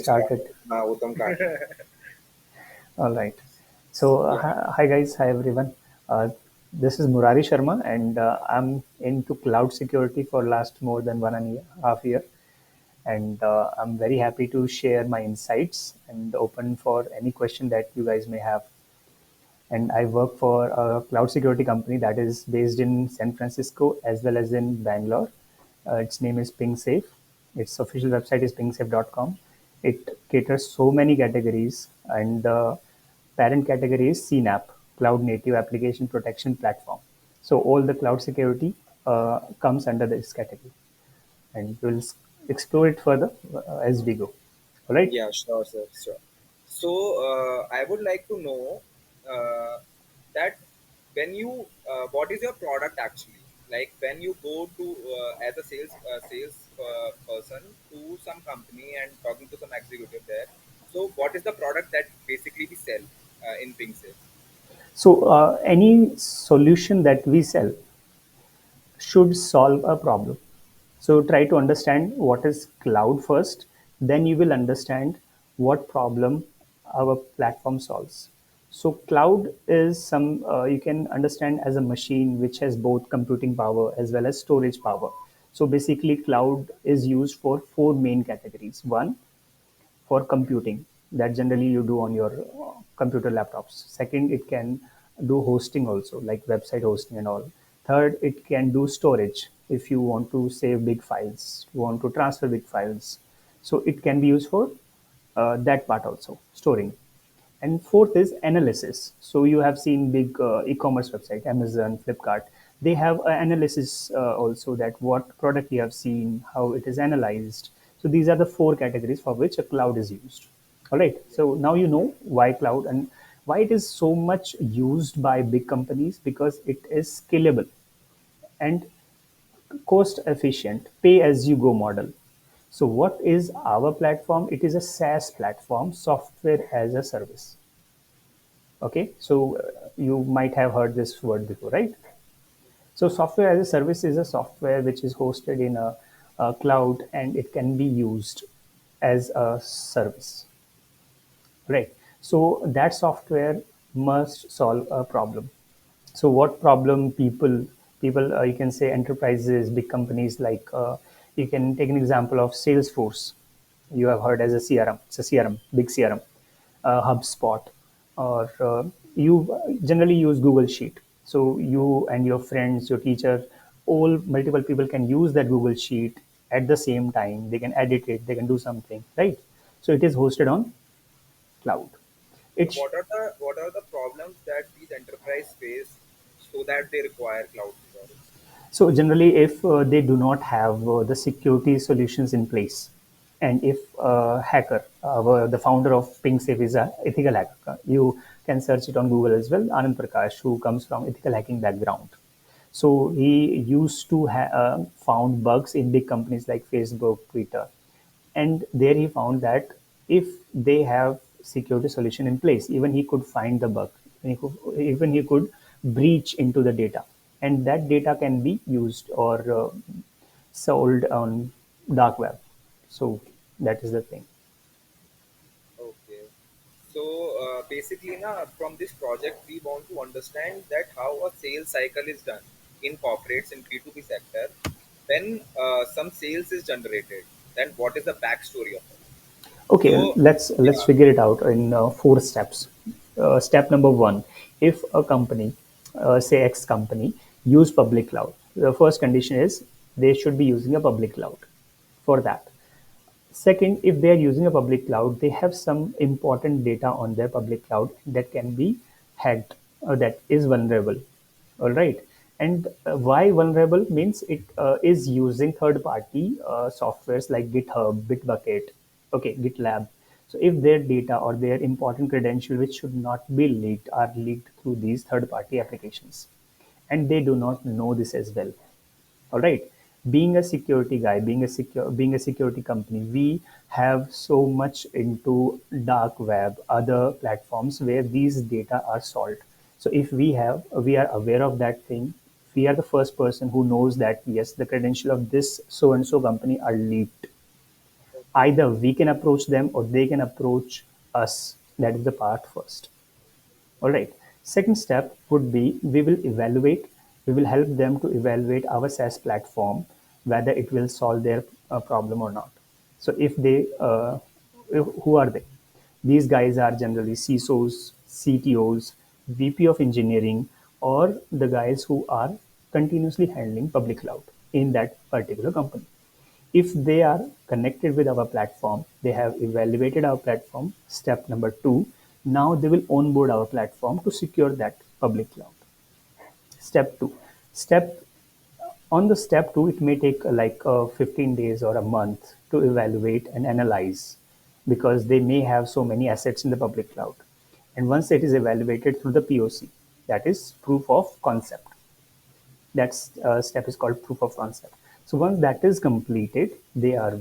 Started. हाँ उत्तम काट All right. So, Yeah. hi guys, hi everyone. This is Murari Sharma, and I'm into cloud security for last more than 1.5 year, and I'm very happy to share my insights and open for any question that you guys may have. And I work for a cloud security company that is based in San Francisco as well as in Bangalore. Its name is PingSafe. Its official website is pingsafe.com. It caters so many categories, and the parent category is CNAP, Cloud Native Application Protection Platform. So all the cloud security comes under this category, and we'll explore it further as we go. All right. Yeah, sure, sir, sure. So, I would like to know that what is your product actually? Like when you go to as a sales person to some company and talking to some executive there. So, what is the product that basically we sell in Ping Sales? So any solution that we sell should solve a problem. So try to understand what is cloud first, then you will understand what problem our platform solves. So cloud is some you can understand as a machine which has both computing power as well as storage power. So basically, cloud is used for four main categories. One, for computing that generally you do on your computer laptops. Second, it can do hosting also, like website hosting and all. Third, it can do storage if you want to save big files, you want to transfer big files. So it can be used for that part also, storing. And fourth is analysis. So you have seen big e-commerce website, Amazon, Flipkart. They have analysis also, that what product you have seen, how it is analyzed. So these are the four categories for which a cloud is used. All right. So now you know why cloud and why it is so much used by big companies, because it is scalable and cost efficient, pay as you go model. So what is our platform? It is a SaaS platform, software as a service. Okay, so you might have heard this word before, right? So software as a service is a software which is hosted in a cloud, and it can be used as a service, right? So that software must solve a problem. So what problem people you can say enterprises, big companies, like you can take an example of Salesforce. You have heard as a CRM. It's a CRM, big CRM. HubSpot, or you generally use Google Sheet. So you and your friends, your teacher, all multiple people can use that Google Sheet at the same time. They can edit it. They can do something, right? So it is hosted on cloud. So, It's what are the problems that these enterprise face so that they require cloud storage? So generally, if they do not have the security solutions in place, and if hacker, the founder of PingSafe is a ethical hacker, you can search it on Google as well. Anand Prakash, who comes from ethical hacking background, so he used to found bugs in big companies like Facebook, Twitter, and there he found that if they have security solution in place, even he could find the bug, even he could breach into the data, and that data can be used or sold on dark web. So that is the thing. Okay. So basically, from this project, we want to understand that how a sales cycle is done in corporates in B2B sector. When some sales is generated, then what is the backstory of it? Okay, So, let's yeah, figure it out in four steps. Step number one: if a company, say X company, use public cloud, the first condition is they should be using a public cloud for that. Second, if they are using a public cloud, they have some important data on their public cloud that can be hacked or that is vulnerable. All right. And why vulnerable means it is using third party softwares like GitHub, Bitbucket, okay, GitLab. So if their data or their important credential, which should not be leaked, are leaked through these third party applications, and they do not know this as well. All right. Being a security guy, being a security company, we have so much into dark web, other platforms where these data are solved. So if we are aware of that thing, we are the first person who knows that yes, the credential of this so and so company are leaked. Either we can approach them or they can approach us. That is the part first. All right. Second step would be we will help them to evaluate our SaaS platform, whether it will solve their problem or not. So if they, who are they? These guys are generally CISOs, CTOs, VP of engineering, or the guys who are continuously handling public cloud in that particular company. If they are connected with our platform, they have evaluated our platform, step number two, now they will onboard our platform to secure that public cloud. Step two, step on the step two, it may take 15 days or a month to evaluate and analyze because they may have so many assets in the public cloud. And once it is evaluated through the POC, that is proof of concept, that step is called proof of concept. So once that is completed, they are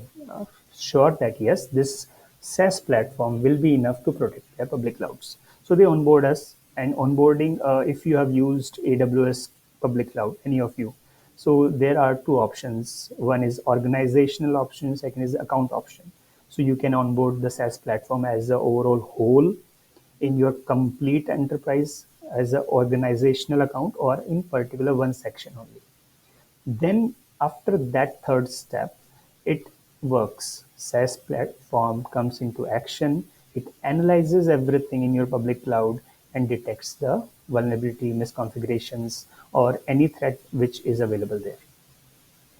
sure that yes, this SaaS platform will be enough to protect their public clouds. So they onboard us, and onboarding, if you have used AWS public cloud, any of you, so there are two options. One is organizational option, second is account option. So you can onboard the SaaS platform as the overall whole in your complete enterprise as an organizational account or in particular one section only. Then after that third step, it works. SaaS platform comes into action. It analyzes everything in your public cloud and detects the vulnerability, misconfigurations, or any threat which is available there.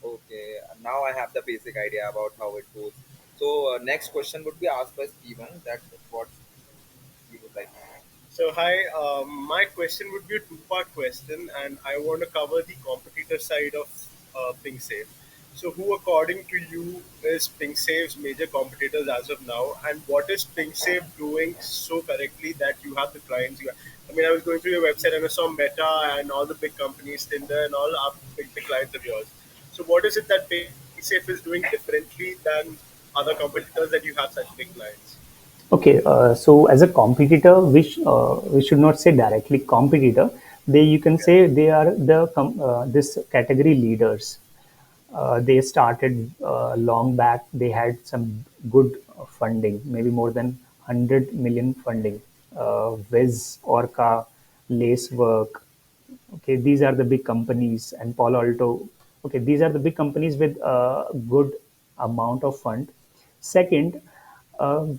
Okay, now I have the basic idea about how it goes. So next question would be asked by Steven. That what he would like. So hi, my question would be a two-part question, and I want to cover the competitor side of PingSafe. So, who, according to you, is PingSafe's major competitors as of now, and what is PingSafe doing so correctly that you have the clients? I mean, I was going through your website and I saw Meta and all the big companies, Tinder, and all are big clients of yours. So, what is it that PingSafe is doing differently than other competitors that you have such big clients? Okay, so as a competitor, we should not say directly competitor. They you can Okay. say they are this category leaders. They started long back. They had some good funding, maybe more than 100 million funding. Wiz, Orca, Lacework. Okay, these are the big companies, and Palo Alto. Okay, these are the big companies with a good amount of fund. Second,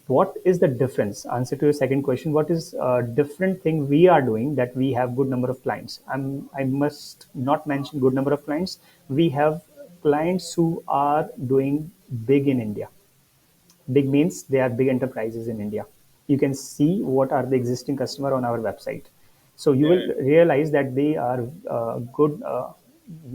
what is the difference? Answer to your second question: what is a different thing we are doing that we have good number of clients? I must not mention good number of clients. We have clients who are doing big in India. Big means they are big enterprises in India. You can see what are the existing customer on our website. So you will Yeah. realize that they are good,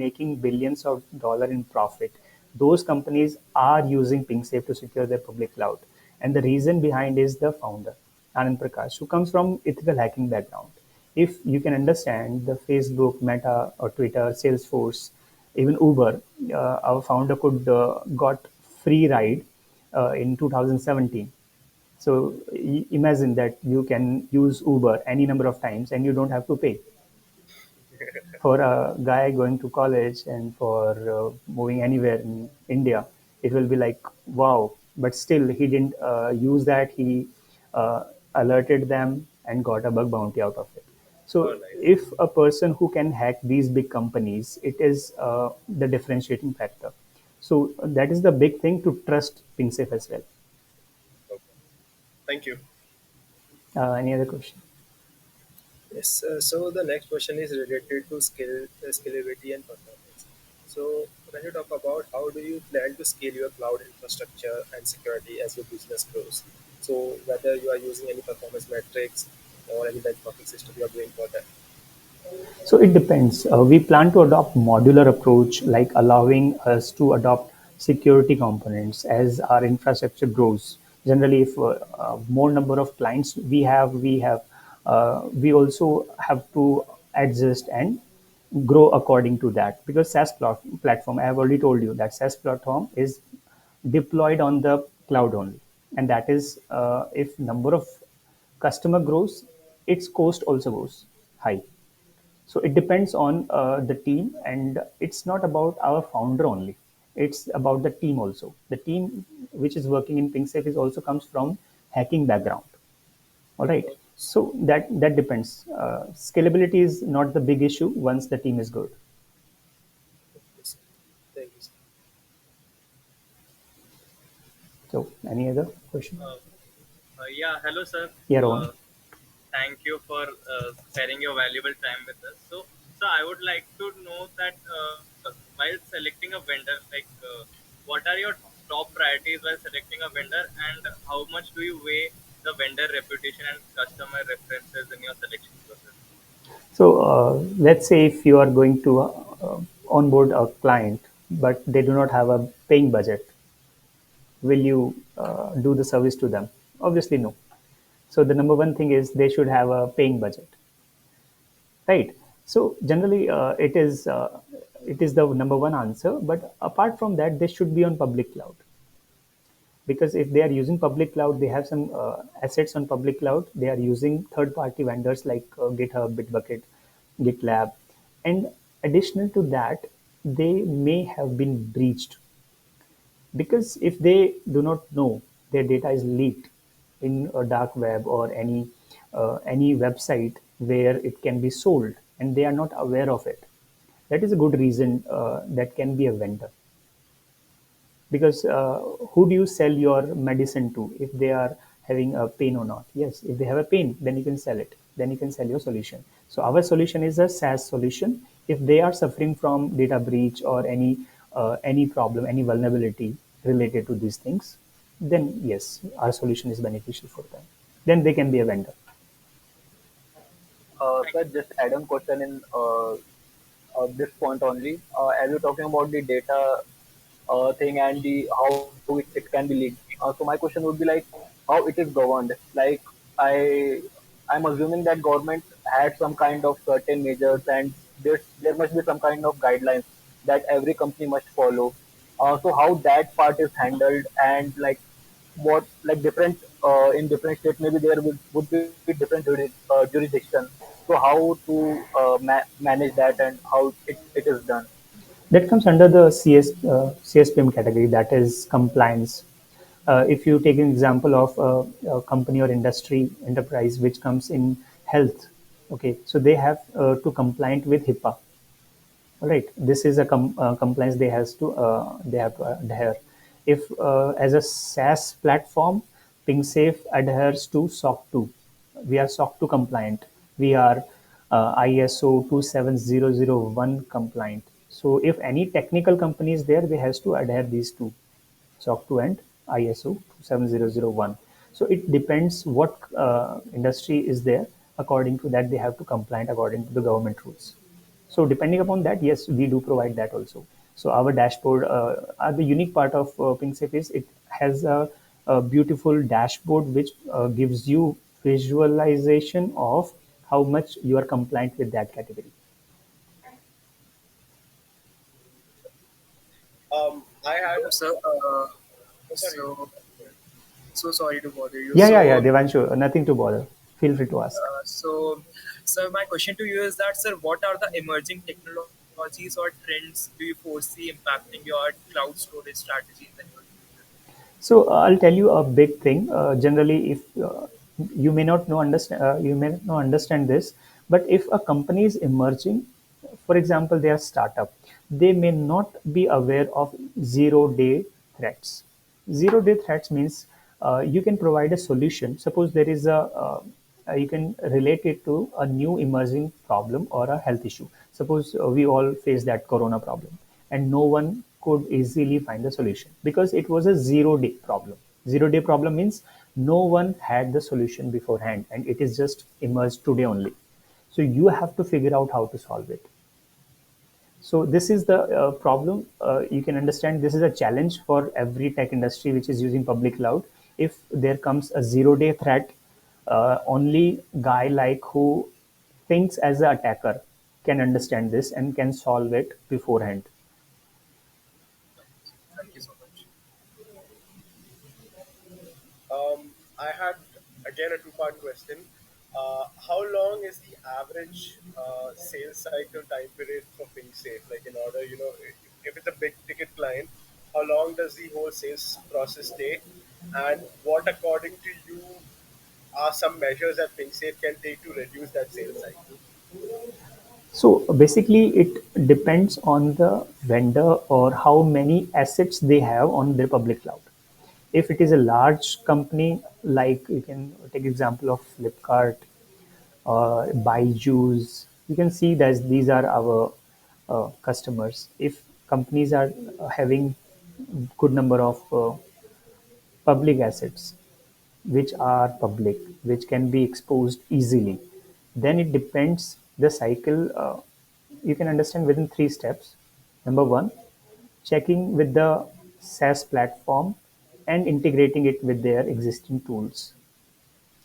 making billions of dollar in profit. Those companies are using PingSafe to secure their public cloud. And the reason behind is the founder, Anand Prakash, who comes from ethical hacking background. If you can understand the Facebook, Meta, or Twitter, Salesforce, even Uber, our founder could got free ride in 2017. So imagine that you can use Uber any number of times and you don't have to pay. For a guy going to college and for moving anywhere in India, it will be like wow. But still, he didn't use that. He alerted them and got a bug bounty out of it. Oh, So, nice. if a person who can hack these big companies, it is the differentiating factor. So that is the big thing to trust PingSafe as well. Okay. Thank you. Any other question? Yes, so the next question is related to scalability and performance. So when you talk about how do you plan to scale your cloud infrastructure and security as your business grows? So whether you are using any performance metrics or any benchmarking system you are doing for that. So it depends. We plan to adopt modular approach, like allowing us to adopt security components as our infrastructure grows. Generally, if more number of clients we also have to adjust and grow according to that. Because platform, I have already told you that SaaS platform is deployed on the cloud only, and that is if number of customer grows, its cost also goes high. So it depends on the team, and it's not about our founder only. It's about the team also. The team which is working in PingSafe is also comes from hacking background. All right. Okay, So that depends. Scalability is not the big issue once the team is good. okay, sir. Thank you, sir. So any other question? Uh, yeah, hello, sir. Yeah, Rohan. Uh, Thank you for sparing your valuable time with us. So I would like to know that while selecting a vendor, what are your top priorities while selecting a vendor, and how much do you weigh the vendor reputation and customer references in your selection process? So let's say if you are going to onboard a client, but they do not have a paying budget, will you do the service to them? Obviously, no. So the number one thing is they should have a paying budget, right? So generally, it is the number one answer. But apart from that, they should be on public cloud, because if they are using public cloud, they have some assets on public cloud. They are using third party vendors like GitHub, Bitbucket, GitLab, and additional to that, they may have been breached, because if they do not know their data is leaked in a dark web or any website where it can be sold, and they are not aware of it, that is a good reason that can be a vendor. Because who do you sell your medicine to if they are having a pain or not? Yes, if they have a pain, then you can sell it, then you can sell your solution. So our solution is a SaaS solution. If they are suffering from data breach or any problem, any vulnerability related to these things, then yes, our solution is beneficial for them, then they can be a vendor. Thank Sir, you, just add on question in this point only. As you're talking about the data thing and the how it can be leaked. So my question would be like how it is governed. Like I I'm assuming that government had some kind of certain measures and there must be some kind of guidelines that every company must follow. So how that part is handled and like what like different in different states maybe there would be different jurisdiction. So how to manage that and how it is done. That comes under the CSPM category, that is compliance. If you take an example of a company or industry enterprise which comes in health, okay, so they have to compliant with HIPAA. All right, this is a compliance they have to adhere. If as a SaaS platform, PingSafe adheres to SOC 2. We are SOC 2 compliant. We are ISO 27001 compliant. So if any technical company is there, they has to adhere these two, SOC 2 and ISO 27001. So it depends what industry is there. According to that, they have to compliant according to the government rules. So depending upon that, yes, we do provide that also. So our dashboard, the unique part of PingSafe is it has a beautiful dashboard which gives you visualization of how much you are compliant with that category. I had. So, sir, Oh, sorry. so so sorry to bother you. Yeah, Devanshu, nothing to bother. Feel free to ask. So, sir, my question to you is that, sir, what are the emerging technologies or trends do you foresee impacting your cloud storage strategies in your future? So I'll tell you a big thing. Generally, if you may not understand this, but if a company is emerging, for example, they are startup, they may not be aware of zero-day threats. Zero-day threats means you can provide a solution. Suppose there is you can relate it to a new emerging problem or a health issue. Suppose we all face that corona problem, and no one could easily find the solution because it was a zero-day problem. Zero-day problem means no one had the solution beforehand, and it is just emerged today only. So you have to figure out how to solve it. So this is the problem. You can understand this is a challenge for every tech industry which is using public cloud. If there comes a zero-day threat, only guy like who thinks as an attacker can understand this and can solve it beforehand. Thank you so much. I had again a two-part question. How long is the average sales cycle time period for being safe? Like in order, if it's a big ticket client, how long does the whole sales process take, and what, according to you, are some measures that PinkSafe can take to reduce that sales cycle? So basically, it depends on the vendor or how many assets they have on their public cloud. If it is a large company, like you can take example of Flipkart or Byju's, you can see that these are our customers. If companies are having good number of public assets, which are public, which can be exposed easily, then it depends the cycle. You can understand within three steps. Number one, checking with the SaaS platform and integrating it with their existing tools.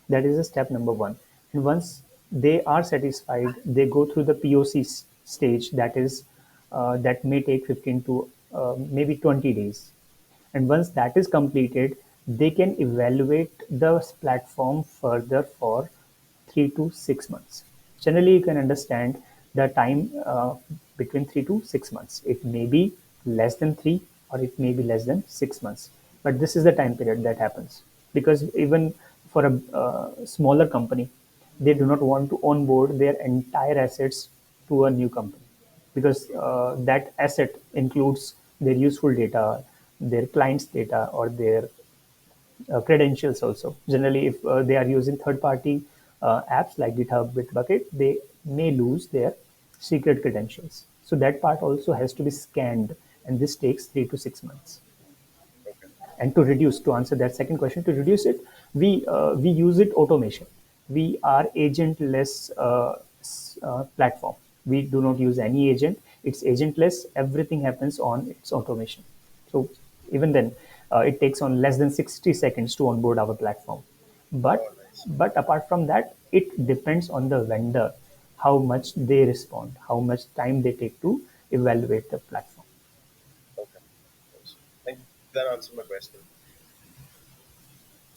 That is a step number one. And once they are satisfied, they go through the POC stage. That may take 15 to maybe 20 days. And once that is completed, they can evaluate the platform further for 3 to 6 months. Generally, you can understand the time between 3 to 6 months. It may be less than three or it may be less than 6 months. But this is the time period that happens because even for a smaller company, they do not want to onboard their entire assets to a new company because that asset includes their useful data, their clients' data, or their credentials also. Generally, if they are using third-party apps like GitHub, Bitbucket, they may lose their secret credentials. So that part also has to be scanned, and this takes 3 to 6 months. Okay. And to answer that second question, to reduce it, we use it automation. We are agentless platform. We do not use any agent. It's agentless. Everything happens on its automation. So even then, it takes on less than 60 seconds to onboard our platform. Oh, But nice. but apart from that, it depends on the vendor how much they respond, how much time they take to evaluate the platform. Okay. Nice. Thank you. That answered my question.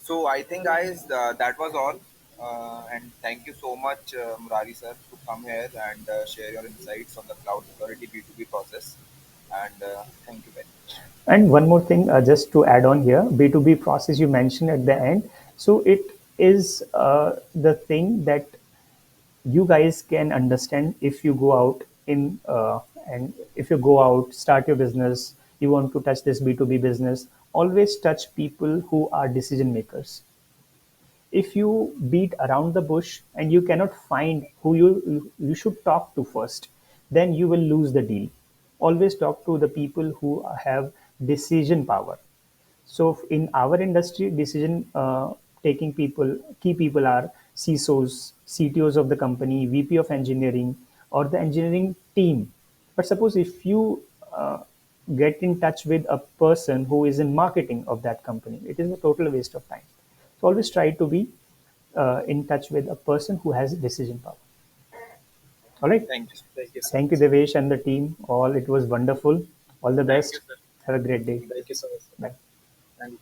So I think, guys, that was all. And thank you so much, Murari sir, to come here and share your insights on the cloud security B2B process. And thank you very much. And one more thing, just to add on here, B2B process you mentioned at the end. So it is the thing that you guys can understand if you go out and if you go out, start your business, you want to touch this B2B business, always touch people who are decision makers. If you beat around the bush and you cannot find who you should talk to first, then you will lose the deal. Always talk to the people who have decision power. So in our industry, decision taking people, key people are CISOs, CTOs of the company, VP of engineering, or the engineering team. But suppose if you uh, get in touch with a person who is in marketing of that company, it is a total waste of time. So always try to be in touch with a person who has decision power. All right. Thank you. Thank you so Thank you, much. Devesh and the team. All it was wonderful. All the Thank you, best. sir. Have a great day. Thank you so much. Bye. And